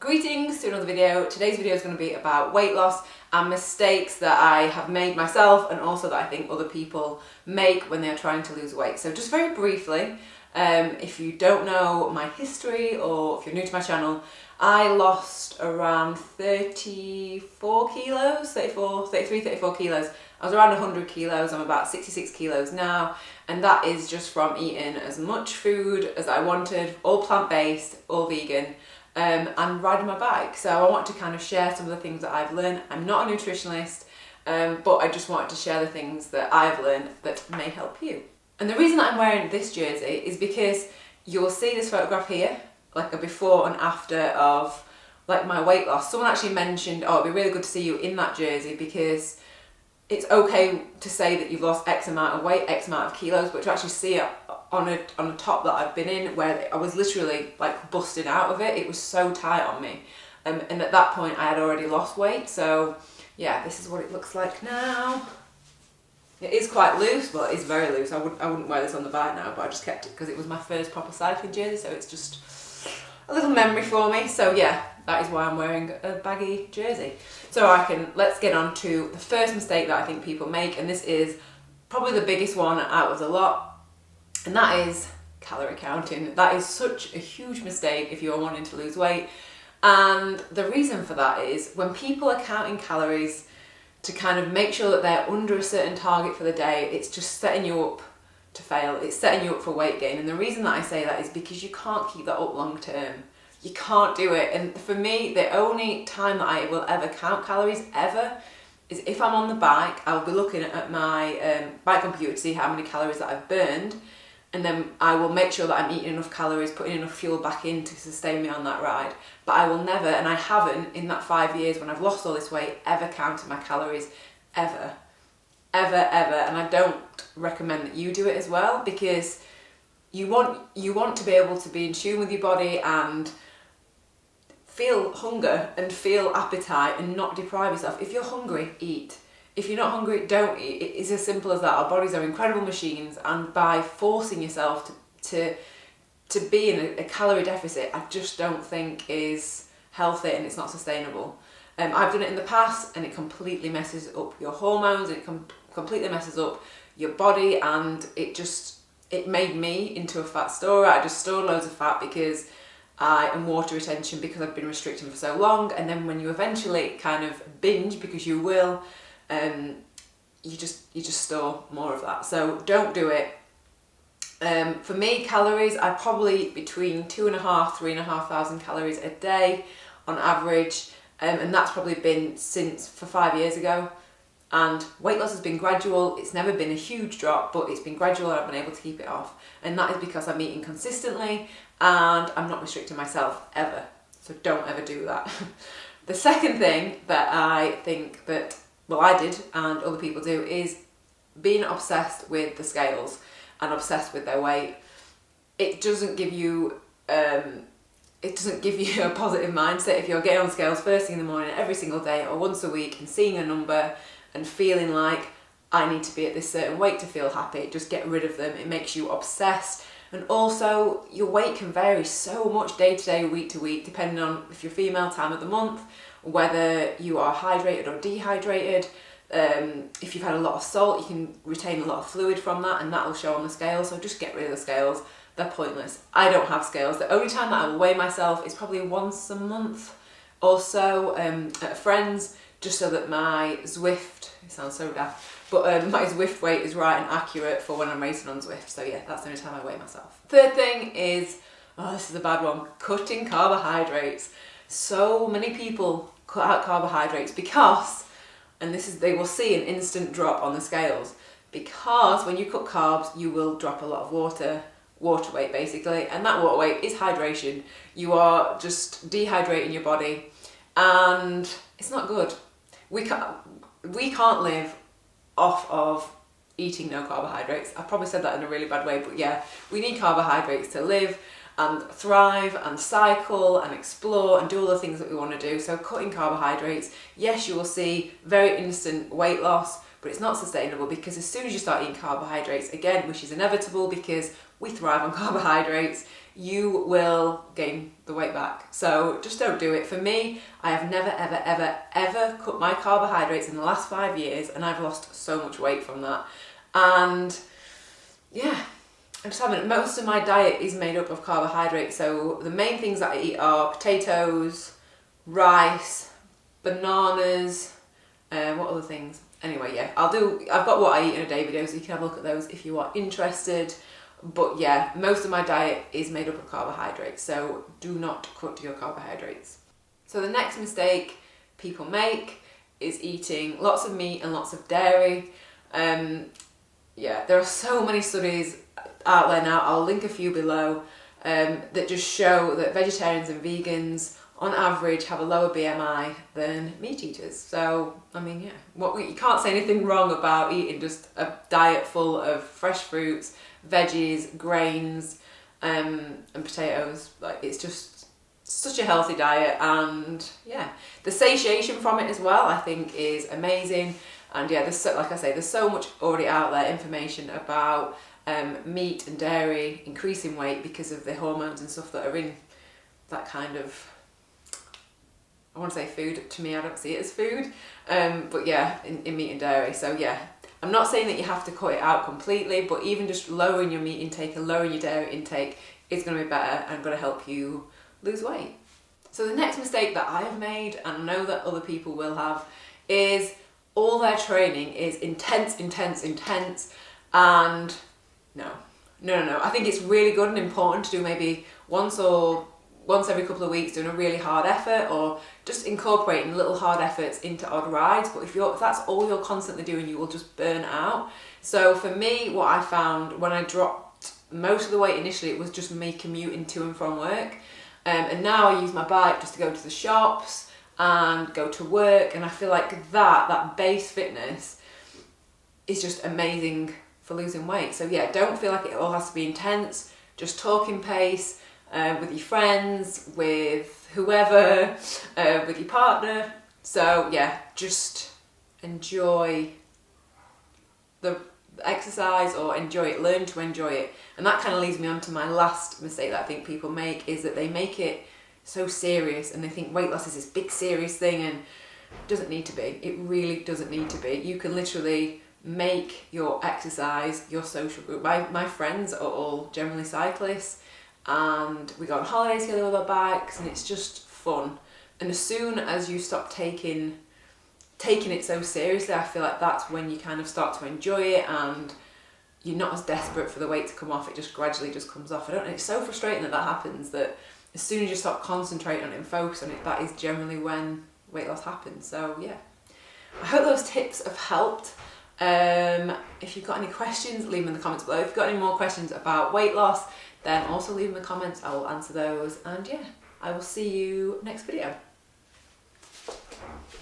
Greetings to another video. Today's video is going to be about weight loss and mistakes that I have made myself and also that I think other people make when they're trying to lose weight. So just very briefly, if you don't know my history or if you're new to my channel, I lost around 34 kilos, 34 kilos. I was around 100 kilos, I'm about 66 kilos now, and that is just from eating as much food as I wanted, all plant-based, all vegan, and riding my bike. So I want to kind of share some of the things that I've learned. I'm not a nutritionist, but I just wanted to share the things that I've learned that may help you. And the reason that I'm wearing this jersey is because you'll see this photograph here, like a before and after of like my weight loss. Someone actually mentioned, oh, it'd be really good to see you in that jersey because it's okay to say that you've lost X amount of weight, X amount of kilos, but to actually see it on a top that I've been in where I was literally like busting out of it. It was so tight on me. And at that point I had already lost weight. So yeah, this is what it looks like now. It is quite loose, but it's very loose. I wouldn't wear this on the bike now, but I just kept it because it was my first proper cycling jersey, so it's just a little memory for me. So yeah, that is why I'm wearing a baggy jersey. So let's get on to the first mistake that I think people make, and this is probably the biggest one out of the lot, and that is calorie counting. That is such a huge mistake if you're wanting to lose weight. And the reason for that is when people are counting calories to kind of make sure that they're under a certain target for the day, it's just setting you up to fail. It's setting you up for weight gain. And the reason that I say that is because you can't keep that up long term. You can't do it. And for me, the only time that I will ever count calories ever is if I'm on the bike. I'll be looking at my bike computer to see how many calories that I've burned, and then I will make sure that I'm eating enough calories, putting enough fuel back in to sustain me on that ride. But I will never, and I haven't in that 5 years when I've lost all this weight, ever counted my calories, ever. Ever. And I don't recommend that you do it as well, because you want to be able to be in tune with your body and feel hunger and feel appetite and not deprive yourself. If you're hungry, eat. If you're not hungry, don't eat. It is as simple as that. Our bodies are incredible machines, and by forcing yourself to be in a calorie deficit, I just don't think is healthy and it's not sustainable. I've done it in the past and it completely messes up your hormones, and it completely messes up your body, and it made me into a fat storer. I just stored loads of fat because I am water retention, because I've been restricting for so long. And then when you eventually kind of binge, because you will, you just store more of that. So don't do it. For me, calories, I probably between 2,500–3,500 calories a day on average, and that's probably been for 5 years ago. And weight loss has been gradual. It's never been a huge drop, but it's been gradual, and I've been able to keep it off. And that is because I'm eating consistently and I'm not restricting myself ever. So don't ever do that. The second thing that I think that, well, I did and other people do, is being obsessed with the scales and obsessed with their weight. It doesn't give you a positive mindset if you're getting on scales first thing in the morning every single day or once a week and seeing a number and feeling like I need to be at this certain weight to feel happy. Just get rid of them. It makes you obsessed. And also your weight can vary so much day to day, week to week, depending on if you're female, time of the month, whether you are hydrated or dehydrated. If you've had a lot of salt, you can retain a lot of fluid from that, and that will show on the scale. So just get rid of the scales. They're pointless. I don't have scales. The only time that I will weigh myself is probably once a month or so at a friend's, just so that my Zwift, it sounds so daft, but my Zwift weight is right and accurate for when I'm racing on Zwift. So yeah, that's the only time I weigh myself. Third thing is, this is a bad one, cutting carbohydrates. So many people cut out carbohydrates because, and they will see an instant drop on the scales, because when you cut carbs, you will drop a lot of water weight basically, and that water weight is hydration. You are just dehydrating your body, and it's not good. We can't live off of eating no carbohydrates. I probably said that in a really bad way, but yeah, we need carbohydrates to live and thrive and cycle and explore and do all the things that we want to do. So cutting carbohydrates, yes, you will see very instant weight loss, but it's not sustainable, because as soon as you start eating carbohydrates again, which is inevitable because we thrive on carbohydrates, you will gain the weight back. So just don't do it. For me, I have never, ever, ever, ever cut my carbohydrates in the last 5 years, and I've lost so much weight from that. And yeah, I'm just having, most of my diet is made up of carbohydrates. So the main things that I eat are potatoes, rice, bananas, what other things? Anyway, yeah, I've got what I eat in a day video, so you can have a look at those if you are interested. But yeah, most of my diet is made up of carbohydrates, so do not cut your carbohydrates. So the next mistake people make is eating lots of meat and lots of dairy. Yeah, there are so many studies out there now, I'll link a few below, that just show that vegetarians and vegans on average have a lower BMI than meat eaters. So, I mean, yeah, you can't say anything wrong about eating just a diet full of fresh fruits, veggies, grains, and potatoes. Like, it's just such a healthy diet, and yeah, the satiation from it as well, I think, is amazing. And yeah, like I say, there's so much already out there, information about meat and dairy increasing weight because of the hormones and stuff that are in that kind of, I want to say food, to me I don't see it as food, but yeah, in meat and dairy. So yeah, I'm not saying that you have to cut it out completely, but even just lowering your meat intake and lowering your dairy intake is going to be better and going to help you lose weight. So the next mistake that I have made, and I know that other people will have, is all their training is intense, and no. I think it's really good and important to do maybe once every couple of weeks, doing a really hard effort, or just incorporating little hard efforts into odd rides. But if that's all you're constantly doing, you will just burn out. So for me, what I found when I dropped most of the weight initially, it was just me commuting to and from work. And now I use my bike just to go to the shops and go to work, and I feel like that base fitness is just amazing for losing weight. So yeah, don't feel like it all has to be intense. Just talking pace, with your friends, with whoever, with your partner. So yeah, just enjoy the exercise, or enjoy it, learn to enjoy it. And that kind of leads me on to my last mistake that I think people make, is that they make it so serious, and they think weight loss is this big serious thing, and it doesn't need to be. It really doesn't need to be. You can literally make your exercise your social group. My friends are all generally cyclists, and we go on holidays together with our bikes, and it's just fun. And as soon as you stop taking it so seriously, I feel like that's when you kind of start to enjoy it, and you're not as desperate for the weight to come off. It just gradually just comes off. It's so frustrating that happens, that as soon as you stop concentrating on it and focus on it, that is generally when weight loss happens. So yeah, I hope those tips have helped. If you've got any questions, leave them in the comments below. If you've got any more questions about weight loss, then also leave them in the comments. I will answer those. And yeah, I will see you next video.